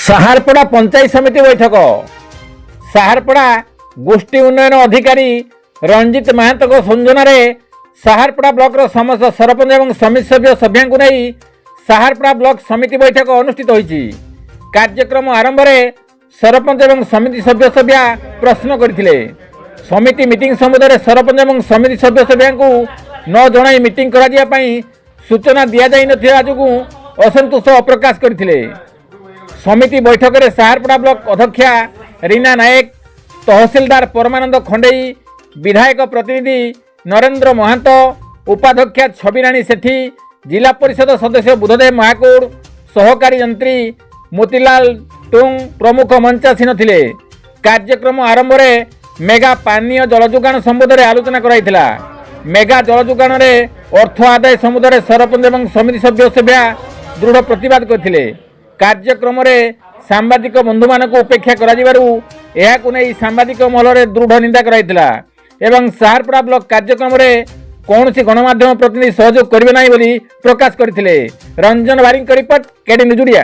साहारपड़ा पंचायत समिति बैठक साहारपड़ा गोष्ठी उन्नयन अधिकारी रंजित महांत संयोजन साहारपड़ा ब्लॉक समस्त सरपंच और समिति सभ्य सभ्या को नहीं साहारपड़ा ब्लॉक समिति बैठक अनुष्ठित होईछि। कार्यक्रम आरंभ में सरपंच और समिति सभ्य सभ्या प्रश्न करथिले। समिति मीटिंग समुदाय सरपंच और समिति सभ्य सभ्या को न जणाई मीटिंग करा दिया पई सूचना दिया जाई नथिया जोगु असंतोष प्रकाश करथिले। समिति बैठक में साहारपड़ा ब्लॉक अध्यक्षा रीना नायक, तहसीलदार परमानंद खंडेई, विधायक प्रतिनिधि नरेंद्र महांत, उपाध्यक्षा छबिराणी सेठी, जिला परिषद सदस्य बुधदेव महाकुड़, सहकारी यंत्री मोतीलाल टुंग प्रमुख मंचासीन थिले। कार्यक्रम आरंभ में मेगा पानीय जल जोगाण संबंध में आलोचना कराइथिला। मेगा जल जोगाण में अर्थ आदाय समुदाय सरपंच और समिति सभ्य सभ्या दृढ़ प्रतिवाद करथिले। कार्यक्रम में सांबादिक बंधु मान उपेक्षा कर सांबादिक महल दृढ़ निंदा कराइथिला एवं साहारपड़ा ब्लॉक कार्यक्रम में कौन सी गणमाध्यम प्रतिनिधि सहयोग करेंगे ना प्रकाश करथिले। रंजन बारिंग रिपोर्ट, केडी न्यूज ओडिया।